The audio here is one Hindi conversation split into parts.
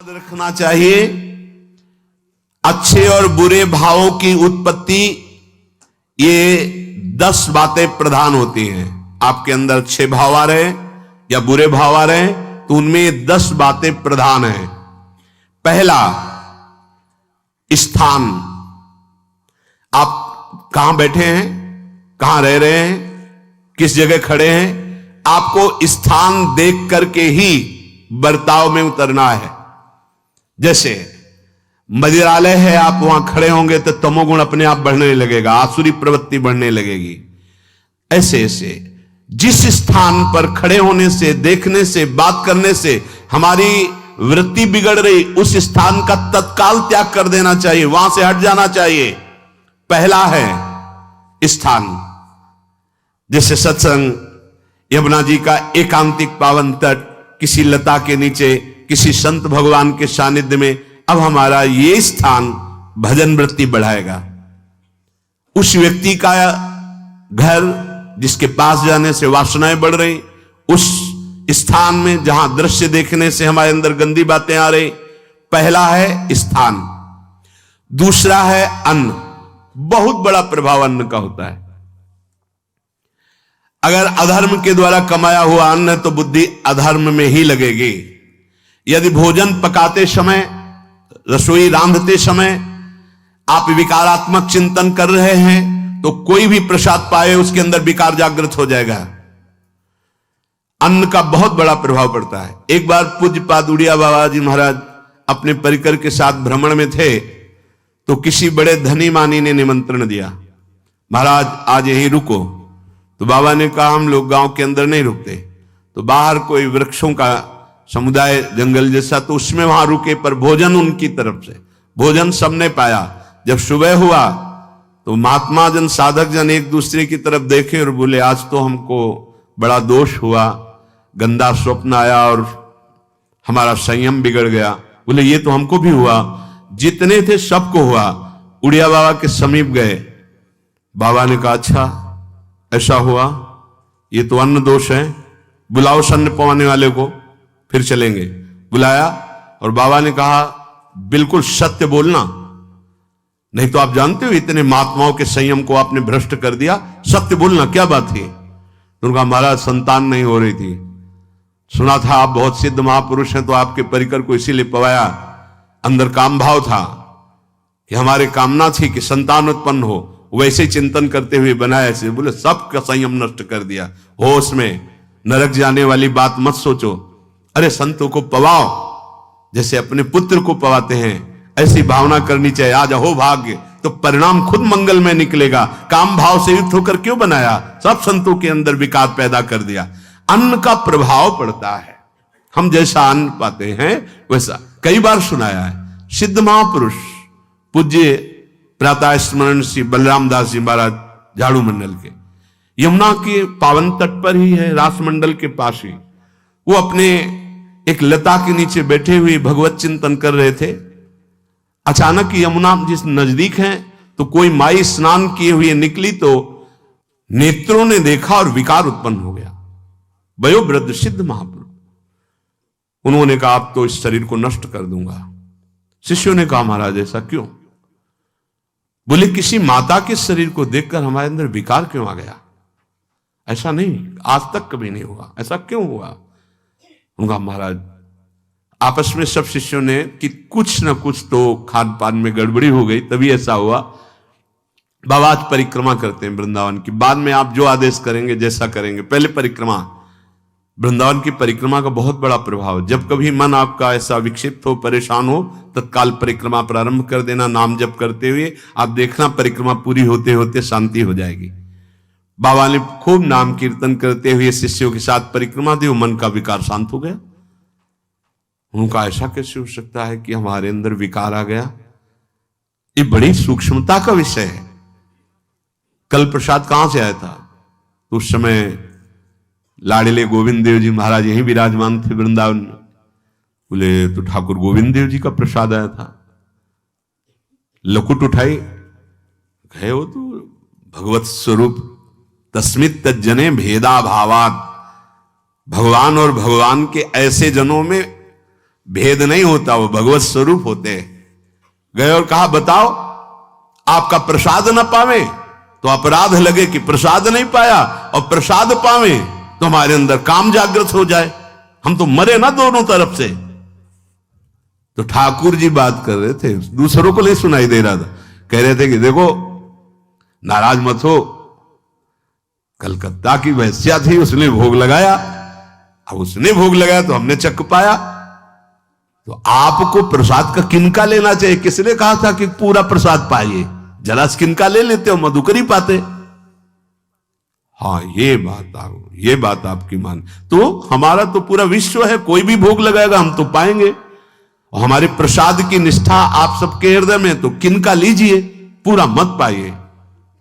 याद रखना चाहिए, अच्छे और बुरे भावों की उत्पत्ति, ये 10 बातें प्रधान होती हैं। आपके अंदर अच्छे भाव आ रहे या बुरे भाव आ रहे तो उनमें 10 बातें प्रधान हैं। पहला, स्थान। आप कहां बैठे हैं, कहां रह रहे हैं, किस जगह खड़े हैं, आपको स्थान देख करके ही बर्ताव में उतरना है। जैसे मंदिरालय है, आप वहां खड़े होंगे तो तमोगुण अपने आप बढ़ने लगेगा, आसुरी प्रवृत्ति बढ़ने लगेगी। ऐसे ऐसे जिस स्थान पर खड़े होने से, देखने से, बात करने से हमारी वृत्ति बिगड़ रही, उस स्थान का तत्काल त्याग कर देना चाहिए, वहां से हट जाना चाहिए। पहला है स्थान। जैसे सत्संग, यमुना जी का एकांतिक पावन तट, किसी लता के नीचे, किसी संत भगवान के सानिध्य में, अब हमारा ये स्थान भजन वृत्ति बढ़ाएगा। उस व्यक्ति का घर जिसके पास जाने से वासनाएं बढ़ रही, उस स्थान में जहां दृश्य देखने से हमारे अंदर गंदी बातें आ रही, पहला है स्थान। दूसरा है अन्न। बहुत बड़ा प्रभाव अन्न का होता है। अगर अधर्म के द्वारा कमाया हुआ अन्न है तो बुद्धि अधर्म में ही लगेगी। यदि भोजन पकाते समय, रसोई रांधते समय आप विकारात्मक चिंतन कर रहे हैं तो कोई भी प्रसाद पाए उसके अंदर विकार जागृत हो जाएगा। अन्न का बहुत बड़ा प्रभाव पड़ता है। एक बार पूज्य पाद उड़िया बाबा जी महाराज अपने परिकर के साथ भ्रमण में थे तो किसी बड़े धनी मानी ने निमंत्रण दिया, महाराज आज यहीं रुको। तो बाबा ने कहा हम लोग गांव के अंदर नहीं रुकते, तो बाहर कोई वृक्षों का समुदाय, जंगल जैसा, तो उसमें वहां रुके, पर भोजन उनकी तरफ से, भोजन सबने पाया। जब सुबह हुआ तो महात्मा जन, साधक जन एक दूसरे की तरफ देखे और बोले आज तो हमको बड़ा दोष हुआ, गंदा स्वप्न आया और हमारा संयम बिगड़ गया। बोले ये तो हमको भी हुआ, जितने थे सबको हुआ। उड़िया बाबा के समीप गए, बाबा ने कहा अच्छा ऐसा हुआ, ये तो अन्न दोष है, बुलाओ सन्न पवाने वाले को, फिर चलेंगे। बुलाया और बाबा ने कहा बिल्कुल सत्य बोलना, नहीं तो आप जानते हो इतने महात्माओं के संयम को आपने भ्रष्ट कर दिया, सत्य बोलना क्या बात थी। तो उनका महाराज संतान नहीं हो रही थी, सुना था आप बहुत सिद्ध महापुरुष हैं तो आपके परिकर को इसीलिए पवाया, अंदर काम भाव था कि हमारे कामना थी कि संतान उत्पन्न हो, वैसे चिंतन करते हुए बनाया ऐसे। बोले सबका संयम नष्ट कर दिया, होश में, नरक जाने वाली बात मत सोचो। अरे संतों को पवाओ जैसे अपने पुत्र को पवाते हैं, ऐसी भावना करनी चाहिए। आज हो भाग्य तो परिणाम खुद मंगल में निकलेगा। काम भाव से युक्त होकर क्यों बनाया, सब संतों के अंदर विकार पैदा कर दिया। अन्न का प्रभाव पड़ता है, हम जैसा अन्न पाते हैं वैसा। कई बार सुनाया है, सिद्ध महापुरुष पूज्य प्रातः स्मरण श्री बलराम दास जी महाराज झाड़ू मंडल के, यमुना के पावन तट पर ही है, रास मंडल के पास ही, वो अपने एक लता के नीचे बैठे हुए भगवत चिंतन कर रहे थे। अचानक यमुना जिस नजदीक है तो कोई माई स्नान किए हुए निकली तो नेत्रों ने देखा और विकार उत्पन्न हो गया। वयोवृद्ध सिद्ध महापुरुष, उन्होंने कहा आप तो इस शरीर को नष्ट कर दूंगा। शिष्यों ने कहा महाराज ऐसा क्यों? बोले किसी माता के शरीर को देखकर हमारे अंदर विकार क्यों आ गया? ऐसा नहीं, आज तक कभी नहीं हुआ, ऐसा क्यों हुआ? उनका महाराज आपस में सब शिष्यों ने कि कुछ ना कुछ तो खान पान में गड़बड़ी हो गई तभी ऐसा हुआ। बाबा आज परिक्रमा करते हैं वृंदावन की, बाद में आप जो आदेश करेंगे जैसा करेंगे, पहले परिक्रमा। वृंदावन की परिक्रमा का बहुत बड़ा प्रभाव, जब कभी मन आपका ऐसा विक्षिप्त हो, परेशान हो, तत्काल परिक्रमा प्रारंभ कर देना, नाम जप करते हुए। आप देखना परिक्रमा पूरी होते होते शांति हो जाएगी। बाबा ने खूब नाम कीर्तन करते हुए शिष्यों के साथ परिक्रमा दी, मन का विकार शांत हो गया। उनका ऐसा कैसे हो सकता है कि हमारे अंदर विकार आ गया? ये बड़ी सूक्ष्मता का विषय है। कल प्रसाद कहां से आया था? तो उस समय लाड़िले गोविंद देव जी महाराज यहीं विराजमान थे वृंदावन में। बोले तो ठाकुर गोविंद देव जी का प्रसाद आया था। लकुट उठाई, गए वो तो भगवत स्वरूप तस्मित तज्जने भेदा भावात, भगवान और भगवान के ऐसे जनों में भेद नहीं होता, वो भगवत स्वरूप होते हैं। गए और कहा बताओ आपका प्रसाद न पावे तो अपराध लगे कि प्रसाद नहीं पाया, और प्रसाद पावे तो हमारे अंदर काम जागृत हो जाए, हम तो मरे ना दोनों तरफ से। तो ठाकुर जी बात कर रहे थे, दूसरों को नहीं सुनाई दे रहा था। कह रहे थे कि देखो नाराज मत हो, कलकत्ता की वैश्या थी, उसने भोग लगाया, अब उसने भोग लगाया तो हमने चख पाया, तो आपको प्रसाद का किनका लेना चाहिए? किसने कहा था कि पूरा प्रसाद पाइए? जरा किनका ले लेते हो, मधुकरी पाते। हाँ ये बात आपकी मान, तो हमारा तो पूरा विश्व है, कोई भी भोग लगाएगा हम तो पाएंगे, और हमारे प्रसाद की निष्ठा आप सबके हृदय में, तो किनका लीजिए, पूरा मत पाइए।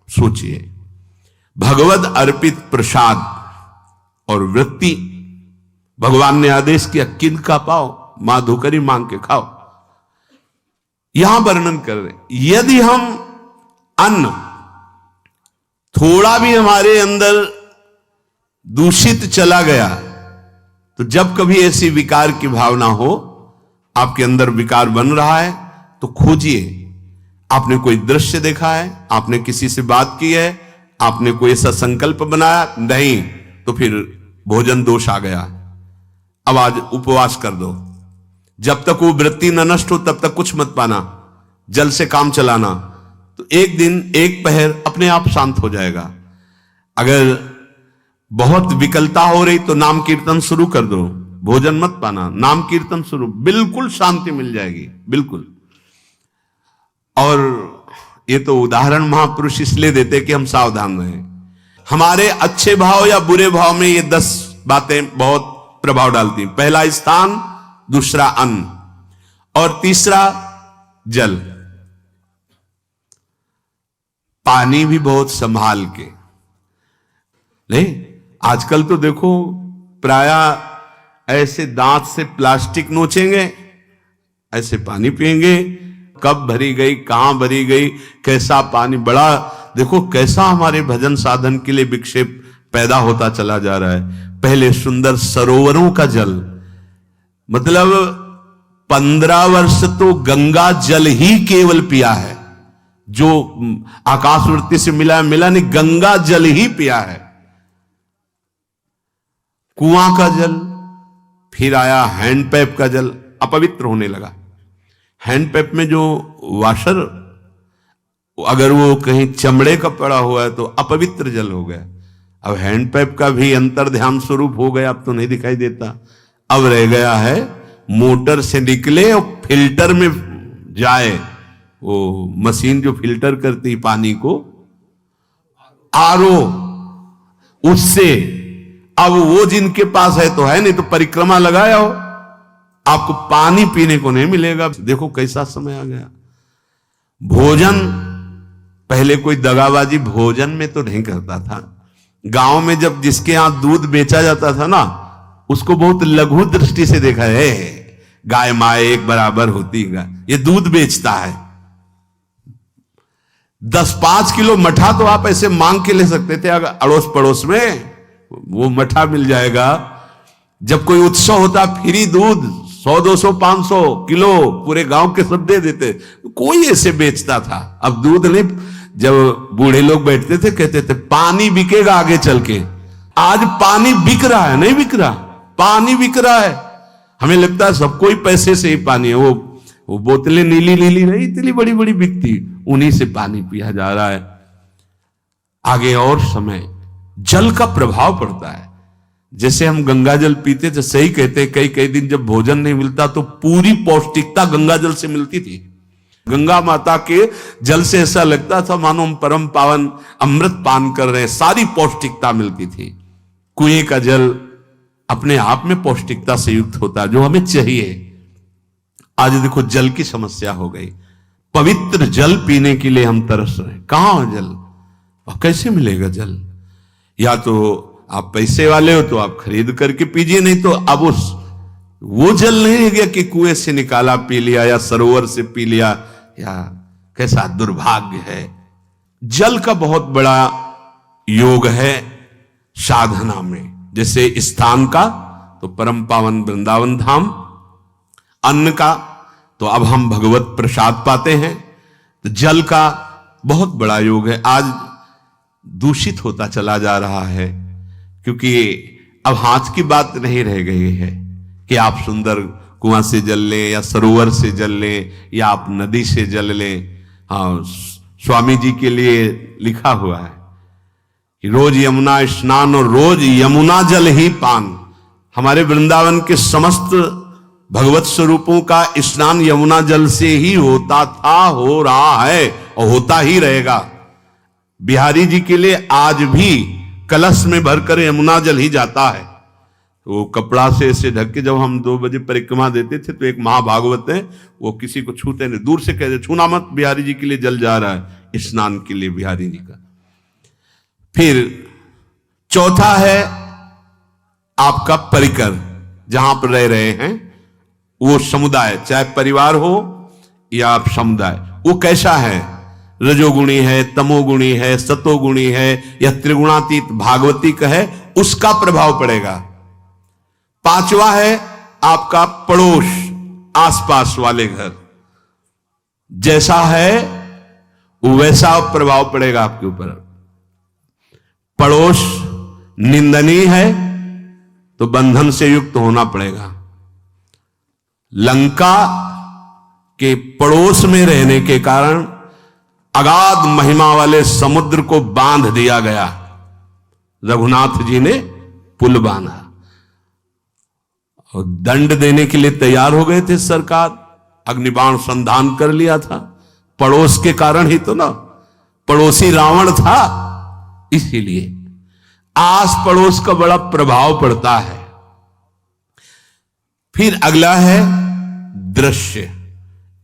सोचिए, भगवद अर्पित प्रसाद और वृत्ति, भगवान ने आदेश किया किनका पाओ, माधुकरी मांग के खाओ। यहां वर्णन कर रहे, यदि हम अन्न थोड़ा भी हमारे अंदर दूषित चला गया, तो जब कभी ऐसी विकार की भावना हो, आपके अंदर विकार बन रहा है, तो खोजिए। आपने कोई दृश्य देखा है, आपने किसी से बात की है, आपने कोई ऐसा संकल्प बनाया, नहीं, तो फिर भोजन दोष आ गया, अब आज उपवास कर दो। जब तक वो वृत्ति न नष्ट हो तब तक कुछ मत पाना, जल से काम चलाना, तो एक दिन एक पहर अपने आप शांत हो जाएगा। अगर बहुत विकलता हो रही तो नाम कीर्तन शुरू कर दो, भोजन मत पाना, नाम कीर्तन शुरू, बिल्कुल शांति मिल जाएगी, बिल्कुल। और ये तो उदाहरण महापुरुष इसलिए देते कि हम सावधान रहें। हमारे अच्छे भाव या बुरे भाव में ये 10 बातें बहुत प्रभाव डालती हैं। पहला स्थान, दूसरा अन्न, और तीसरा जल। पानी भी बहुत संभाल के, नहीं आजकल तो देखो प्रायः ऐसे दांत से प्लास्टिक नोचेंगे, ऐसे पानी पिएंगे, कब भरी गई, कहां भरी गई, कैसा पानी, बड़ा देखो कैसा हमारे भजन साधन के लिए विक्षेप पैदा होता चला जा रहा है। पहले सुंदर सरोवरों का जल, मतलब 15 वर्ष तो गंगा जल ही केवल पिया है, जो आकाशवृत्ति से मिला नहीं, गंगा जल ही पिया है। कुआं का जल, फिर आया हैंडपैप का जल, अपवित्र होने लगा। हैंडपैप में जो वाशर, अगर वो कहीं चमड़े का पड़ा हुआ है तो अपवित्र जल हो गया। अब हैंडपैप का भी अंतर ध्यान स्वरूप हो गया, अब तो नहीं दिखाई देता। अब रह गया है मोटर से निकले और फिल्टर में जाए, वो मशीन जो फिल्टर करती पानी को, आरओ, उससे। अब वो जिनके पास है तो है, नहीं तो परिक्रमा लगाया हो, आपको पानी पीने को नहीं मिलेगा। देखो कैसा समय आ गया। भोजन, पहले कोई दगाबाजी भोजन में तो नहीं करता था। गांव में जब जिसके यहां दूध बेचा जाता था ना, उसको बहुत लघु दृष्टि से देखा है, गाय माए एक बराबर होती है, ये दूध बेचता है। 10-5 किलो मठा तो आप ऐसे मांग के ले सकते थे, अगर अड़ोस पड़ोस में वो मठा मिल जाएगा। जब कोई उत्सव होता, फ्री दूध 100-200 500 किलो पूरे गांव के सब दे देते, कोई ऐसे बेचता था। अब दूध नहीं, जब बूढ़े लोग बैठते थे कहते थे पानी बिकेगा आगे चल के। आज पानी बिक रहा है, नहीं बिक रहा, पानी बिक रहा है। हमें लगता है सबको ही पैसे से ही पानी है, वो बोतलें नीली नीली नहीं, इतनी बड़ी बड़ी बिकती, उन्हीं से पानी पिया जा रहा है। आगे और समय जल का प्रभाव पड़ता है। जैसे हम गंगा जल पीते थे, सही कहते, कई दिन जब भोजन नहीं मिलता तो पूरी पौष्टिकता गंगा जल से मिलती थी। गंगा माता के जल से ऐसा लगता था मानो हम परम पावन अमृत पान कर रहे हैं, सारी पौष्टिकता मिलती थी। कुएं का जल अपने आप में पौष्टिकता से युक्त होता है, जो हमें चाहिए। आज देखो जल की समस्या हो गई, पवित्र जल पीने के लिए हम तरस रहे हैं। कहां है जल और कैसे मिलेगा जल? या तो आप पैसे वाले हो तो आप खरीद करके पीजिए, नहीं तो अब वो जल नहीं है गया कि कुएं से निकाला पी लिया या सरोवर से पी लिया, या कैसा दुर्भाग्य है। जल का बहुत बड़ा योग है साधना में। जैसे स्थान का तो परम पावन वृंदावन धाम, अन्न का तो अब हम भगवत प्रसाद पाते हैं, तो जल का बहुत बड़ा योग है। आज दूषित होता चला जा रहा है, क्योंकि अब हाथ की बात नहीं रह गई है कि आप सुंदर कुआं से जल लें या सरोवर से जल लें या आप नदी से जल लें। हाँ, स्वामी जी के लिए लिखा हुआ है कि रोज यमुना स्नान और रोज यमुना जल ही पान। हमारे वृंदावन के समस्त भगवत स्वरूपों का स्नान यमुना जल से ही होता था, हो रहा है और होता ही रहेगा। बिहारी जी के लिए आज भी कलश में भरकर यमुना जल ही जाता है। वो कपड़ा से ऐसे ढक के, जब हम 2 बजे परिक्रमा देते थे तो एक महाभागवत है, वो किसी को छूते नहीं, दूर से कहते छूना मत, बिहारी जी के लिए जल जा रहा है स्नान के लिए बिहारी जी का। फिर चौथा है आपका परिकर, जहां पर रह रहे हैं वो समुदाय, चाहे परिवार हो या आप समुदाय, वो कैसा है, रजोगुणी है, तमोगुणी है, सतोगुणी है या त्रिगुणातीत भागवतिक है, उसका प्रभाव पड़ेगा। पांचवा है आपका पड़ोस, आसपास वाले घर, जैसा है वैसा प्रभाव पड़ेगा आपके ऊपर। पड़ोस निंदनीय है तो बंधन से युक्त होना पड़ेगा। लंका के पड़ोस में रहने के कारण अगाध महिमा वाले समुद्र को बांध दिया गया, रघुनाथ जी ने पुल बांधा और दंड देने के लिए तैयार हो गए थे सरकार, अग्निबाण संधान कर लिया था, पड़ोस के कारण ही तो ना, पड़ोसी रावण था। इसीलिए आस पड़ोस का बड़ा प्रभाव पड़ता है। फिर अगला है दृश्य,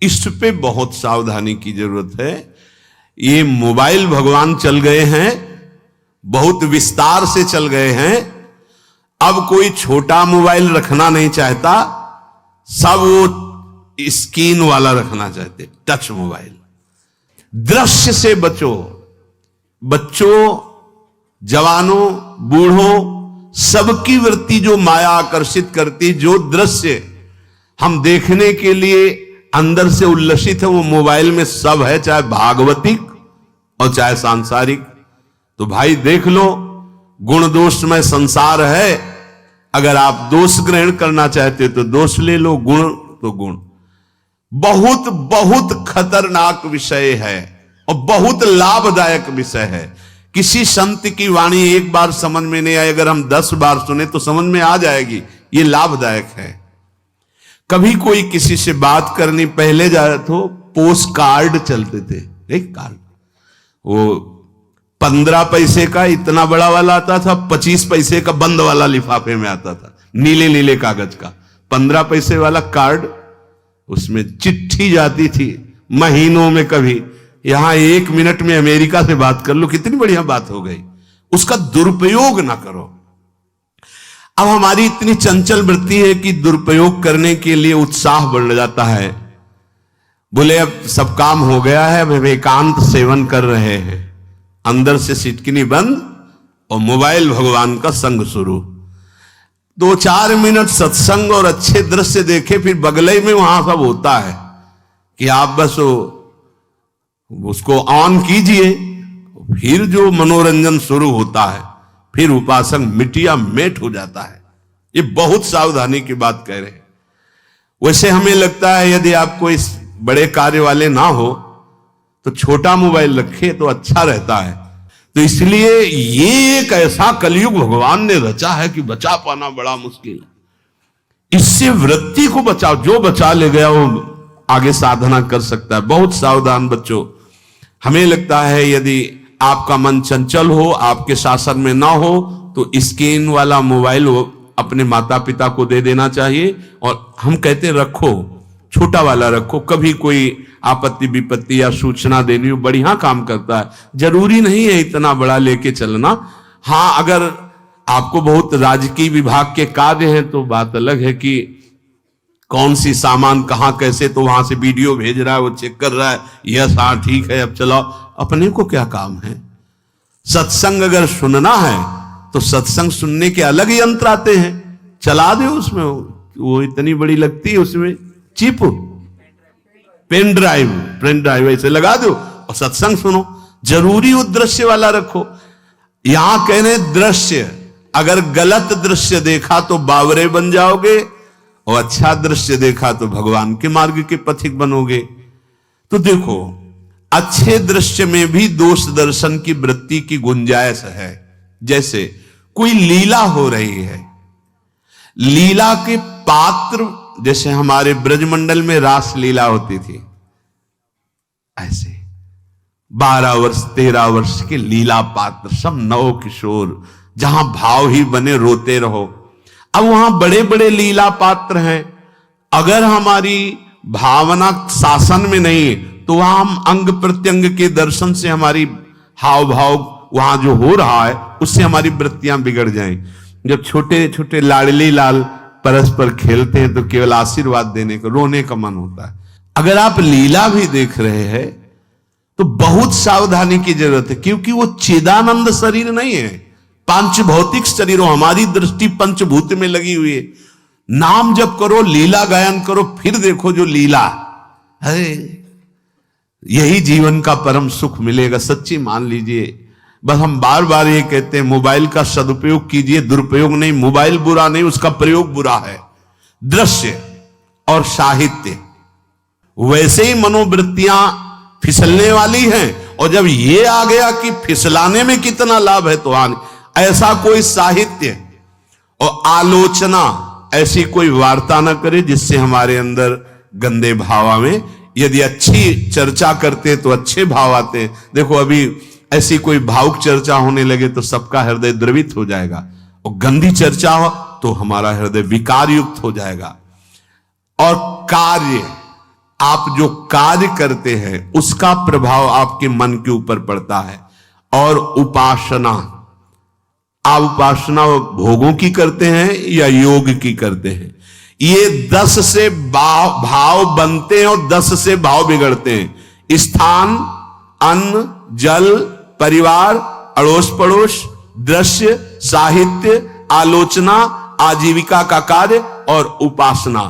इस पे बहुत सावधानी की जरूरत है। ये मोबाइल भगवान चल गए हैं, बहुत विस्तार से चल गए हैं, अब कोई छोटा मोबाइल रखना नहीं चाहता, सब वो स्क्रीन वाला रखना चाहते, टच मोबाइल। दृश्य से बचो, बच्चों, जवानों, बूढ़ों, सबकी वृत्ति जो माया आकर्षित करती, जो दृश्य हम देखने के लिए अंदर से उल्लसित है, वो मोबाइल में सब है, चाहे भागवतिक और चाहे सांसारिक। तो भाई देख लो, गुण दोषमय संसार है, अगर आप दोष ग्रहण करना चाहते तो दोष ले लो, गुण तो गुण। बहुत बहुत खतरनाक विषय है और बहुत लाभदायक विषय है। किसी संत की वाणी एक बार समझ में नहीं आए, अगर हम 10 बार सुने तो समझ में आ जाएगी, ये लाभदायक है। कभी कोई किसी से बात करनी, पहले जाए तो पोस्ट कार्ड चलते थे, एक कार्ड, वो 15 पैसे का इतना बड़ा वाला आता था, 25 पैसे का बंद वाला लिफाफे में आता था, नीले नीले कागज का 15 पैसे वाला कार्ड, उसमें चिट्ठी जाती थी महीनों में। कभी यहां 1 मिनट में अमेरिका से बात कर लो, कितनी बढ़िया बात हो गई। उसका दुरुपयोग ना करो। अब हमारी इतनी चंचल वृत्ति है कि दुरुपयोग करने के लिए उत्साह बढ़ जाता है। बोले अब सब काम हो गया है, अब एकांत सेवन कर रहे हैं, अंदर से सिटकिनी बंद और मोबाइल भगवान का संग शुरू। 2-4 मिनट सत्संग और अच्छे दृश्य देखे, फिर बगले में वहां सब होता है कि आप बस उसको ऑन कीजिए, फिर जो मनोरंजन शुरू होता है, फिर उपासक मिटिया मेट हो जाता है। ये बहुत सावधानी की बात कह रहे हैं। वैसे हमें लगता है यदि आप कोई बड़े कार्य वाले ना हो तो छोटा मोबाइल रखे तो अच्छा रहता है। तो इसलिए ये एक ऐसा कलयुग भगवान ने रचा है कि बचा पाना बड़ा मुश्किल है। इससे वृत्ति को बचाओ, जो बचा ले गया वो आगे साधना कर सकता है। बहुत सावधान बच्चों। हमें लगता है यदि आपका मन चंचल हो, आपके शासन में ना हो, तो स्क्रीन वाला मोबाइल अपने माता पिता को दे देना चाहिए। और हम कहते रखो, छोटा वाला रखो, कभी कोई आपत्ति विपत्ति या सूचना देनी हो, बढ़िया काम करता है। जरूरी नहीं है इतना बड़ा लेके चलना। हाँ, अगर आपको बहुत राजकीय विभाग के कार्य हैं तो बात अलग है कि कौन सी सामान कहां कैसे, तो वहां से वीडियो भेज रहा है, वो चेक कर रहा है, यस हाँ ठीक है अब चलाओ। अपने को क्या काम है? सत्संग अगर सुनना है तो सत्संग सुनने के अलग यंत्र आते हैं, चला दे उसमें, वो इतनी बड़ी लगती है उसमें चिप, पेन ड्राइव ऐसे लगा दो और सत्संग सुनो। जरूरी वो दृश्य वाला रखो। यहां कहने दृश्य, अगर गलत दृश्य देखा तो बावरे बन जाओगे और अच्छा दृश्य देखा तो भगवान के मार्ग के पथिक बनोगे। तो देखो, अच्छे दृश्य में भी दोष दर्शन की वृत्ति की गुंजाइश है। जैसे कोई लीला हो रही है, लीला के पात्र, जैसे हमारे ब्रजमंडल में रास लीला होती थी, ऐसे 12 वर्ष 13 वर्ष के लीला पात्र, सब नव किशोर, जहां भाव ही बने रोते रहो। अब वहां बड़े बड़े लीला पात्र हैं, अगर हमारी भावना शासन में नहीं है तो वहां हम अंग प्रत्यंग के दर्शन से हमारी हाव भाव वहां जो हो रहा है उससे हमारी वृत्तियां बिगड़ जाएं। जब छोटे छोटे लाडली लाल परस्पर खेलते हैं तो केवल आशीर्वाद देने को, रोने का मन होता है। अगर आप लीला भी देख रहे हैं तो बहुत सावधानी की जरूरत है, क्योंकि वो चिदानंद शरीर नहीं है, पांच भौतिक शरीरों, हमारी दृष्टि पंचभूत में लगी हुई है। नाम जप करो, लीला गायन करो, फिर देखो जो लीला है, यही जीवन का परम सुख मिलेगा। सच्ची मान लीजिए। बस हम बार बार ये कहते हैं, मोबाइल का सदुपयोग कीजिए, दुरुपयोग नहीं। मोबाइल बुरा नहीं, उसका प्रयोग बुरा है। दृश्य और साहित्य, वैसे ही मनोवृत्तियां फिसलने वाली हैं, और जब ये आ गया कि फिसलाने में कितना लाभ है तो हानि, ऐसा कोई साहित्य और आलोचना, ऐसी कोई वार्ता ना करे जिससे हमारे अंदर गंदे भाव आवे। यदि अच्छी चर्चा करते तो अच्छे भाव आते हैं। देखो, अभी ऐसी कोई भावुक चर्चा होने लगे तो सबका हृदय द्रवित हो जाएगा, और गंदी चर्चा हो तो हमारा हृदय विकार युक्त हो जाएगा। और कार्य, आप जो कार्य करते हैं उसका प्रभाव आपके मन के ऊपर पड़ता है। और उपासना, आप उपासना भोगों की करते हैं या योग की करते हैं, ये 10 से भाव बनते हैं और 10 से भाव बिगड़ते हैं। स्थान, अन्न, जल, परिवार, अड़ोस पड़ोस, दृश्य, साहित्य, आलोचना, आजीविका का कार्य और उपासना।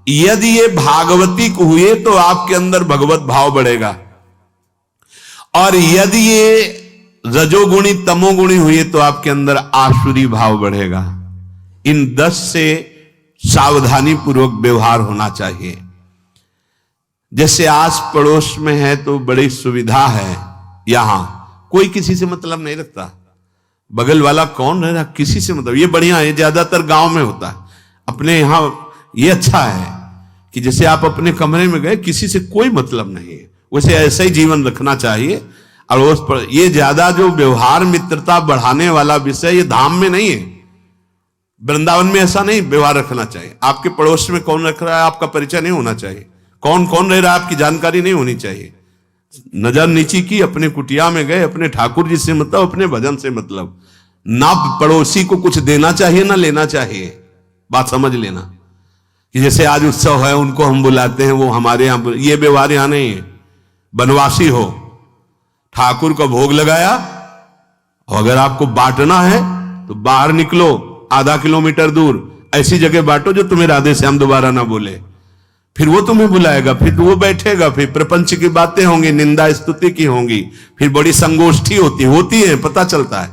यदि ये भागवतिक हुए तो आपके अंदर भगवत भाव बढ़ेगा, और यदि ये रजोगुणी तमोगुणी हुए तो आपके अंदर आसुरी भाव बढ़ेगा। इन 10 से सावधानी पूर्वक व्यवहार होना चाहिए। जैसे आस पड़ोस में है तो बड़ी सुविधा है, यहां कोई किसी से मतलब नहीं रखता, बगल वाला कौन रह रहा किसी से मतलब, ये बढ़िया है। ज्यादातर गांव में होता है। अपने यहां ये अच्छा है कि जैसे आप अपने कमरे में गए, किसी से कोई मतलब नहीं है, वैसे ऐसा ही जीवन रखना चाहिए। अड़ोस पर ये ज्यादा जो व्यवहार मित्रता बढ़ाने वाला विषय, ये धाम में नहीं है। वृंदावन में ऐसा नहीं व्यवहार रखना चाहिए। आपके पड़ोस में कौन रख रहा है आपका परिचय नहीं होना चाहिए, कौन कौन रह रहा है आपकी जानकारी नहीं होनी चाहिए। नजर नीची की, अपने कुटिया में गए, अपने ठाकुर जी से मतलब, अपने भजन से मतलब। ना पड़ोसी को कुछ देना चाहिए ना लेना चाहिए। बात समझ लेना कि जैसे आज उत्सव है, उनको हम बुलाते हैं, वो हमारे यहां, ये व्यवहार यहां नहीं है। बनवासी हो, ठाकुर का भोग लगाया, और अगर आपको बांटना है तो बाहर निकलो, आधा किलोमीटर दूर ऐसी जगह बांटो जो तुम्हें राधे श्याम दोबारा ना बोले, फिर वो तुम्हें बुलाएगा, फिर वो बैठेगा, फिर प्रपंच की बातें होंगी, निंदा स्तुति की होंगी, फिर बड़ी संगोष्ठी होती है, पता चलता है।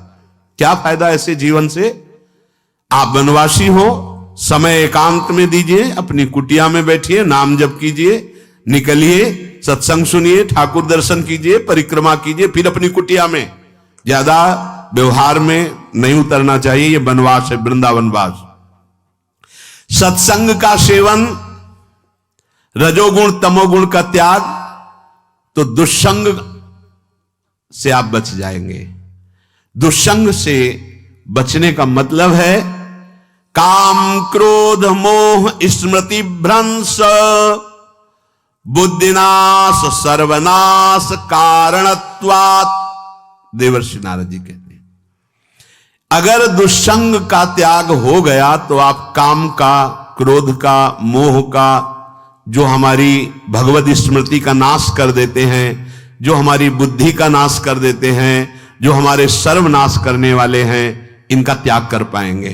क्या फायदा ऐसे जीवन से। आप वनवासी हो, समय एकांत में दीजिए, अपनी कुटिया में बैठिए, नाम जप कीजिए, निकलिए, सत्संग सुनिए, ठाकुर दर्शन कीजिए, परिक्रमा कीजिए, फिर अपनी कुटिया में। ज्यादा व्यवहार में नहीं उतरना चाहिए, ये वनवास है, वृंदावनवास। सत्संग का सेवन, रजोगुण तमोगुण का त्याग, तो दुष्संग से आप बच जाएंगे। दुष्संग से बचने का मतलब है काम क्रोध मोह स्मृति भ्रंश बुद्धिनाश सर्वनाश कारणत्वात्। देवर्षि नारद जी कहते हैं, अगर दुष्संग का त्याग हो गया तो आप काम का, क्रोध का, मोह का, जो हमारी भगवत स्मृति का नाश कर देते हैं, जो हमारी बुद्धि का नाश कर देते हैं, जो हमारे सर्वनाश करने वाले हैं, इनका त्याग कर पाएंगे।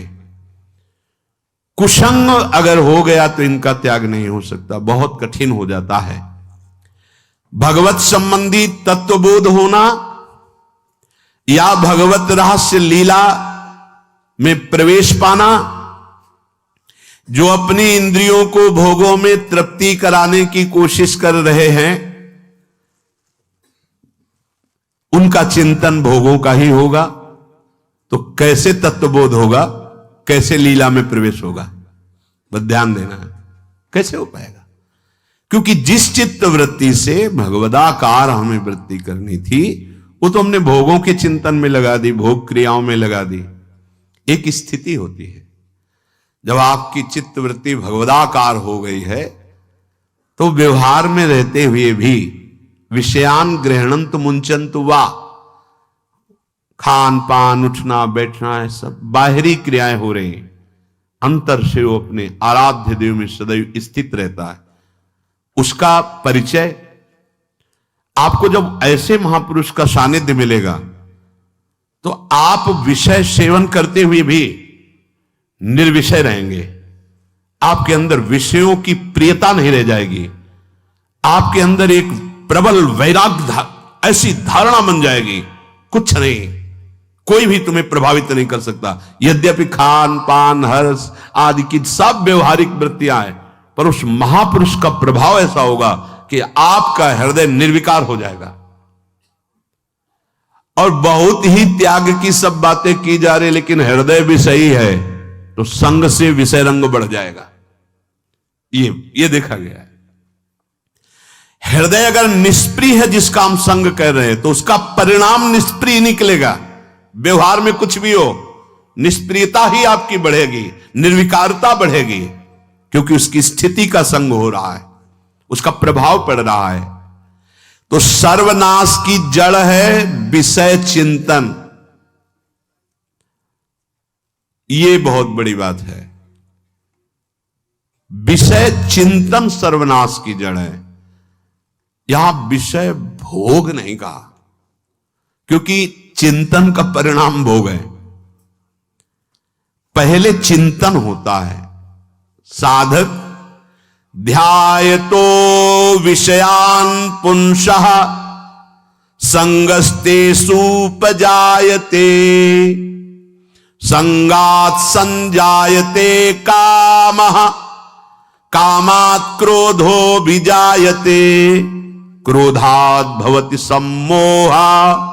कुसंग अगर हो गया तो इनका त्याग नहीं हो सकता, बहुत कठिन हो जाता है। भगवत संबंधी तत्वबोध होना या भगवत रहस्य लीला में प्रवेश पाना, जो अपनी इंद्रियों को भोगों में तृप्ति कराने की कोशिश कर रहे हैं, उनका चिंतन भोगों का ही होगा। तो कैसे तत्वबोध होगा, कैसे लीला में प्रवेश होगा, बस ध्यान देना है, कैसे हो पाएगा? क्योंकि जिस चित्त वृत्ति से भगवदाकार हमें वृत्ति करनी थी, वो तो हमने भोगों के चिंतन में लगा दी, भोग क्रियाओं में लगा दी। एक स्थिति होती है जब आपकी चित्त वृत्ति भगवदाकार हो गई है, तो व्यवहार में रहते हुए भी विषयान ग्रहणंत मुंचंत वा, खान पान उठना बैठना है, सब बाहरी क्रियाएं हो रही हैं, अंतर से वो अपने आराध्य देव में सदैव स्थित रहता है। उसका परिचय आपको जब ऐसे महापुरुष का सानिध्य मिलेगा, तो आप विषय सेवन करते हुए भी निर्विषय रहेंगे। आपके अंदर विषयों की प्रियता नहीं रह जाएगी, आपके अंदर एक प्रबल वैराग्य ऐसी धारणा बन जाएगी, कुछ नहीं, कोई भी तुम्हें प्रभावित नहीं कर सकता। यद्यपि खान पान हर्ष आदि की सब व्यवहारिक वृत्तियां हैं, पर उस महापुरुष का प्रभाव ऐसा होगा कि आपका हृदय निर्विकार हो जाएगा। और बहुत ही त्याग की सब बातें की जा रही, लेकिन हृदय भी सही है, तो संग से विषय रंग बढ़ जाएगा। ये देखा गया है। हृदय अगर निष्प्रिय है, जिसका हम संग कह रहे हैं, तो उसका परिणाम निष्प्रिय निकलेगा। व्यवहार में कुछ भी हो, निष्प्रियता ही आपकी बढ़ेगी, निर्विकारता बढ़ेगी, क्योंकि उसकी स्थिति का संग हो रहा है, उसका प्रभाव पड़ रहा है। तो सर्वनाश की जड़ है विषय चिंतन। ये बहुत बड़ी बात है। विषय चिंतन सर्वनाश की जड़ है। यहां विषय भोग नहीं कहा, क्योंकि चिंतन का परिणाम भोग है। पहले चिंतन होता है। साधक ध्यायतो विषयान पुंसः संगस्तेषु उपजायते, संगात् संजायते कामः, कामात् क्रोधो विजायते, क्रोधात् भवति सम्मोहः,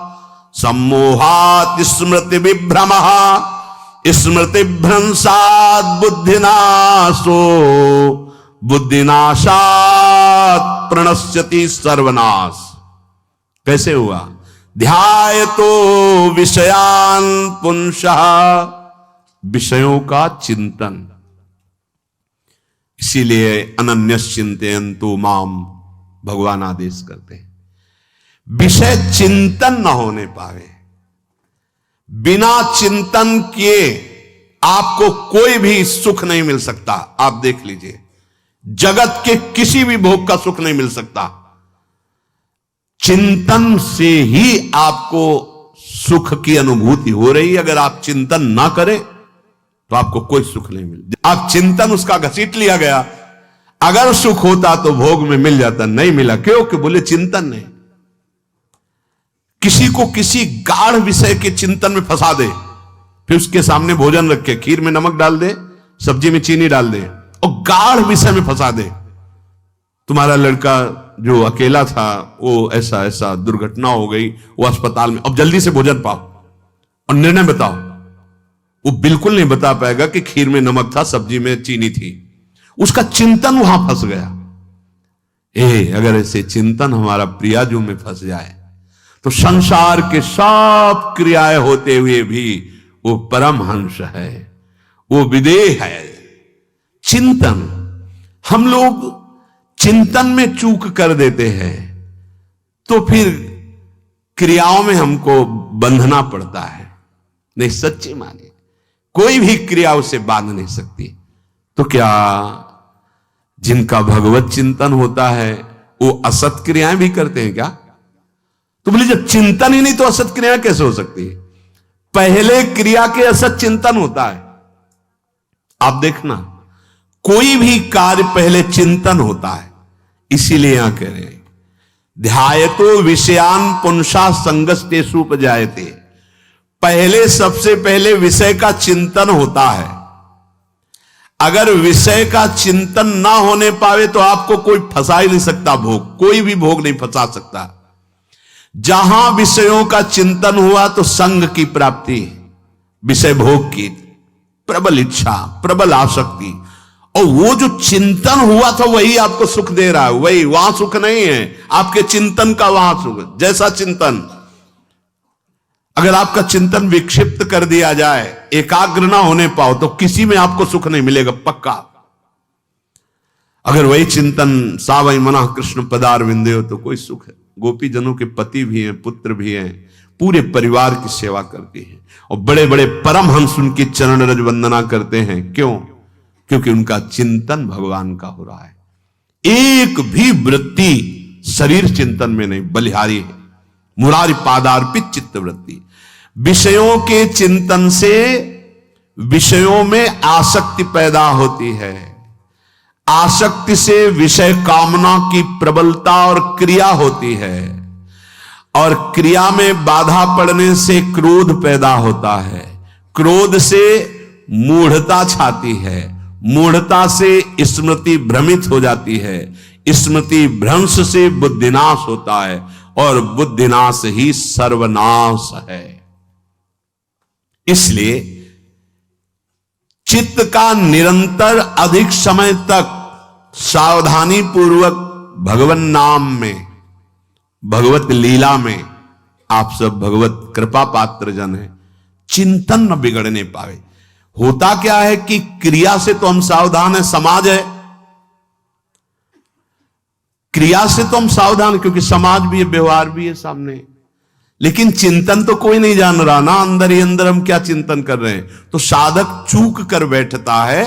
सम्मोहात् स्मृति विभ्रमः, स्मृति भ्रंशात् बुद्धिनाशो, बुद्धिनाशात् प्रणश्यति सर्वनाश। कैसे हुआ? ध्यायतो विषयान पुंसः, विषयों का चिंतन। इसीलिए अनन्यश्चिन्तयन्तु माम भगवान आदेश करते हैं। विषय चिंतन न होने पावे, बिना चिंतन किए आपको कोई भी सुख नहीं मिल सकता। आप देख लीजिए, जगत के किसी भी भोग का सुख नहीं मिल सकता। चिंतन से ही आपको सुख की अनुभूति हो रही है। अगर आप चिंतन ना करें तो आपको कोई सुख नहीं मिल। आप चिंतन उसका घसीट लिया गया। अगर सुख होता तो भोग में मिल जाता, नहीं मिला। क्यों? कि बोले चिंतन नहीं। किसी को किसी गाढ़ विषय के चिंतन में फंसा दे, फिर उसके सामने भोजन रखे, खीर में नमक डाल दे, सब्जी में चीनी डाल दे और गाढ़ विषय में फंसा दे। तुम्हारा लड़का जो अकेला था, वो ऐसा ऐसा दुर्घटना हो गई, वो अस्पताल में, अब जल्दी से भोजन पाओ और निर्णय बताओ। वो बिल्कुल नहीं बता पाएगा कि खीर में नमक था, सब्जी में चीनी थी। उसका चिंतन वहां फंस गया। अगर ऐसे चिंतन हमारा प्रियाजू में फंस जाए तो संसार के सब क्रियाएं होते हुए भी वो परमहंस है, वो विदेह है। चिंतन, हम लोग चिंतन में चूक कर देते हैं, तो फिर क्रियाओं में हमको बंधना पड़ता है। नहीं, सच्ची मानिए, कोई भी क्रिया उसे बांध नहीं सकती। तो क्या जिनका भगवत चिंतन होता है वो असत क्रियाएं भी करते हैं क्या? तो बोले जब चिंतन ही नहीं तो असत क्रियाएं कैसे हो सकती है? पहले क्रिया के असत चिंतन होता है। आप देखना, कोई भी कार्य पहले चिंतन होता है। इसीलिए यहां कह रहे हैं ध्यायतो विषयान पुंसा संगस्तेषु उपजायते। पहले, सबसे पहले विषय का चिंतन होता है। अगर विषय का चिंतन ना होने पावे तो आपको कोई फंसा ही नहीं सकता भोग, कोई भी भोग नहीं फंसा सकता। जहां विषयों का चिंतन हुआ तो संग की प्राप्ति, विषय भोग की प्रबल इच्छा, प्रबल आसक्ति, और वो जो चिंतन हुआ था वही आपको सुख दे रहा है। वही, वहां सुख नहीं है, आपके चिंतन का वहां सुख। जैसा चिंतन, अगर आपका चिंतन विक्षिप्त कर दिया जाए, एकाग्र ना होने पाओ, तो किसी में आपको सुख नहीं मिलेगा पक्का। अगर वही चिंतन सावई मना कृष्ण पदार विंदे हो तो कोई सुख है। गोपी जनों के पति भी हैं, पुत्र भी हैं, पूरे परिवार की सेवा करती हैं, और बड़े बड़े परमहंस उनकी चरण रज वंदना करते हैं। क्यों? क्योंकि उनका चिंतन भगवान का हो रहा है। एक भी वृत्ति शरीर चिंतन में नहीं, बलिहारी है। मुरारी पादार्पित चित्त वृत्ति। विषयों के चिंतन से विषयों में आसक्ति पैदा होती है। आसक्ति से विषय कामना की प्रबलता और क्रिया होती है, और क्रिया में बाधा पड़ने से क्रोध पैदा होता है। क्रोध से मूढ़ता छाती है, मूढ़ता से स्मृति भ्रमित हो जाती है, स्मृति भ्रंश से बुद्धिनाश होता है, और बुद्धिनाश ही सर्वनाश है। इसलिए चित्त का निरंतर अधिक समय तक सावधानी पूर्वक भगवन नाम में, भगवत लीला में, आप सब भगवत कृपा पात्र जन है, चिंतन न बिगड़ने पावे। होता क्या है कि क्रिया से तो हम सावधान है, समाज है, क्रिया से तो हम सावधान, क्योंकि समाज भी है, व्यवहार भी है सामने, लेकिन चिंतन तो कोई नहीं जान रहा ना, अंदर ही अंदर हम क्या चिंतन कर रहे हैं। तो साधक चूक कर बैठता है।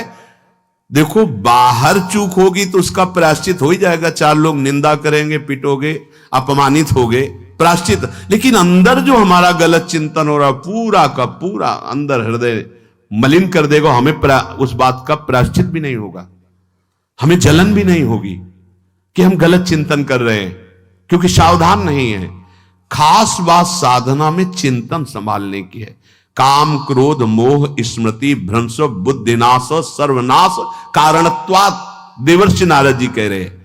देखो, बाहर चूक होगी तो उसका प्रायश्चित हो ही जाएगा, चार लोग निंदा करेंगे, पिटोगे, अपमानित होगे, प्रायश्चित। लेकिन अंदर जो हमारा गलत चिंतन हो रहा, पूरा का पूरा अंदर हृदय मलिन कर देगा। हमें उस बात का प्रायश्चित भी नहीं होगा, हमें जलन भी नहीं होगी कि हम गलत चिंतन कर रहे हैं, क्योंकि सावधान नहीं है। खास बात साधना में चिंतन संभालने की है। काम, क्रोध, मोह, स्मृति भ्रंश, बुद्धिनाश, सर्वनाश कारणत्वात्। देवर्षि नारद जी कह रहे हैं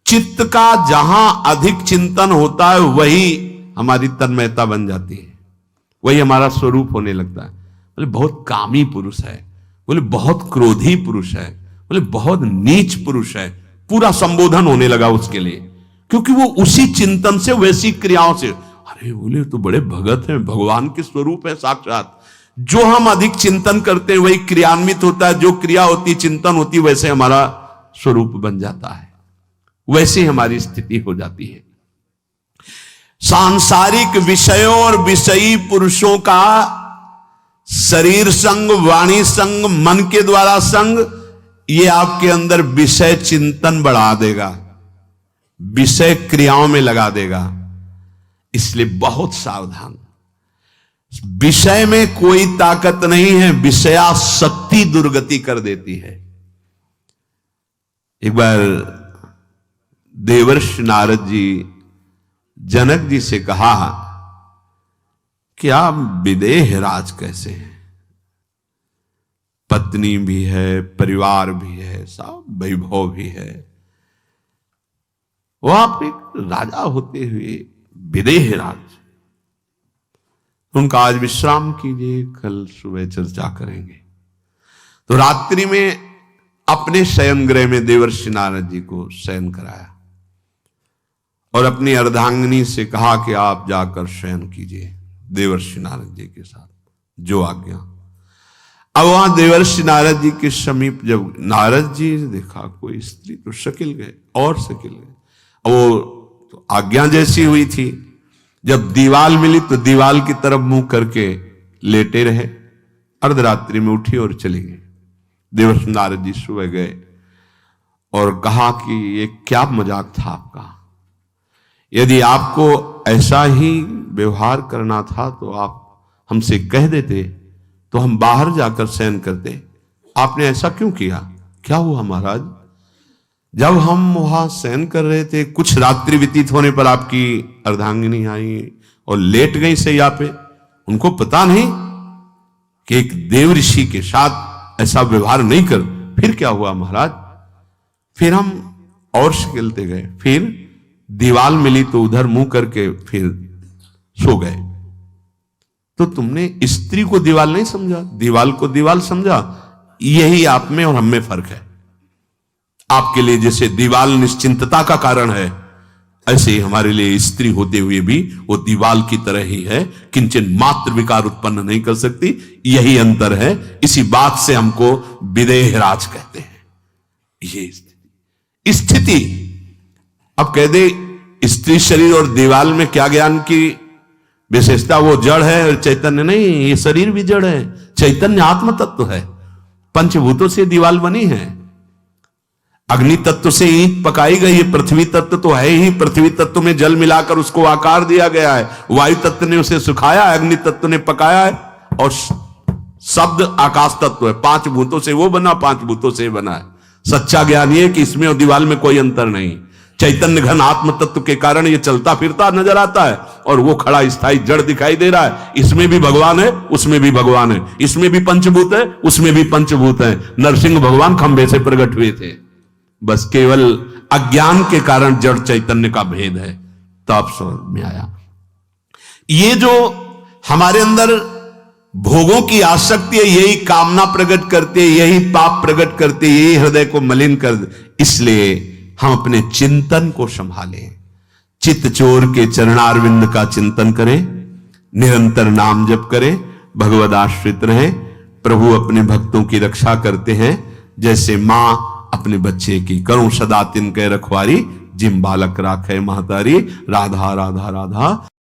चित्त का जहां अधिक चिंतन होता है वही हमारी तन्मयता बन जाती है, वही हमारा स्वरूप होने लगता है। बोले बहुत कामी पुरुष है, बोले बहुत क्रोधी पुरुष है, बोले बहुत नीच पुरुष है, पूरा संबोधन होने लगा उसके लिए, क्योंकि वो उसी चिंतन से, वैसी क्रियाओं से। अरे बोले तो बड़े भगत हैं, भगवान के स्वरूप है साक्षात। जो हम अधिक चिंतन करते हैं वही क्रियान्वित होता है, जो क्रिया होती, चिंतन होती, वैसे हमारा स्वरूप बन जाता है, वैसे हमारी स्थिति हो जाती है। सांसारिक विषयों और विषयी पुरुषों का शरीर संग, वाणी संग, मन के द्वारा संग, ये आपके अंदर विषय चिंतन बढ़ा देगा, विषय क्रियाओं में लगा देगा। इसलिए बहुत सावधान। विषय में कोई ताकत नहीं है, विषयासक्ति दुर्गति कर देती है। एक बार देवर्षि नारद जी जनक जी से कहा कि आप विदेह राज कैसे हैं, पत्नी भी है, परिवार भी है, सब वैभव भी है, वो आप एक राजा होते हुए विदेह राज। उनका आज विश्राम कीजिए, कल सुबह चर्चा करेंगे। तो रात्रि में अपने शयन गृह में देवर्षि नारद जी को शयन कराया और अपनी अर्धांगिनी से कहा कि आप जाकर शयन कीजिए देवर्षि नारद जी के साथ, जो आज्ञा। अब वहां देवर्षि नारद जी के समीप जब नारद जी ने देखा कोई स्त्री, तो शकिल गए और शकिल गए। वो तो आज्ञा जैसी हुई थी, जब दीवाल मिली तो दीवाल की तरफ मुंह करके लेटे रहे। अर्धरात्रि में उठी और चली गई। देवर्षि नारद जी सुबह गए और कहा कि ये क्या मजाक था आपका, यदि आपको ऐसा ही व्यवहार करना था तो आप हमसे कह देते, तो हम बाहर जाकर शयन करते, आपने ऐसा क्यों किया? क्या हुआ महाराज? जब हम वहां शयन कर रहे थे, कुछ रात्रि व्यतीत होने पर आपकी अर्धांगिनी आई और लेट गई सैया पे। उनको पता नहीं कि एक देव ऋषि के साथ ऐसा व्यवहार नहीं कर। फिर क्या हुआ महाराज? फिर हम और खेलते गए, फिर दीवाल मिली तो उधर मुंह करके फिर सो गए। तो तुमने स्त्री को दीवाल नहीं समझा, दीवाल को दीवाल समझा। यही आप में और हम में फर्क है। आपके लिए जैसे दीवाल निश्चिंतता का कारण है, ऐसे ही हमारे लिए स्त्री होते हुए भी वो दीवाल की तरह ही है, किंचन मात्र विकार उत्पन्न नहीं कर सकती। यही अंतर है। इसी बात से हमको विदेहराज कहते हैं। ये स्थिति अब कह दे स्त्री शरीर और दीवाल में क्या ज्ञान की विशेषता? वो जड़ है और चैतन्य नहीं। ये शरीर भी जड़ है, चैतन्य आत्म तत्व है। पंचभूतों से दीवाल बनी है। अग्नि तत्व से ईंट पकाई गई है। पृथ्वी तत्व तो है ही, पृथ्वी तत्व में जल मिलाकर उसको आकार दिया गया है। वायु तत्व ने उसे सुखाया, अग्नि तत्व ने पकाया है। और शब्द आकाश तत्व है। 5 भूतों से वो बना, 5 भूतों से बना है। सच्चा ज्ञान ये कि इसमें और दीवाल में कोई अंतर नहीं। चैतन्य घन आत्म तत्व के कारण ये चलता फिरता नजर आता है और वो खड़ा स्थायी जड़ दिखाई दे रहा है। इसमें भी भगवान है, उसमें भी भगवान है। इसमें भी पंचभूत है, उसमें भी पंचभूत है। नरसिंह भगवान खंभे से प्रकट हुए थे। बस केवल अज्ञान के कारण जड़ चैतन्य का भेद है। तो आप समझ में आया। ये जो हमारे अंदर भोगों की आसक्ति है, यही कामना प्रकट करते, यही पाप प्रकट करते, यही हृदय को मलिन कर दे। इसलिए हम अपने चिंतन को संभालें। चित्त चोर के चरणारविंद का चिंतन करें, निरंतर नाम जप करें, भगवद आश्रित रहें। प्रभु अपने भक्तों की रक्षा करते हैं, जैसे मां अपने बच्चे की। करूं सदा तिनके रखवारी, जिम बालक राखे महतारी। राधा राधा राधा।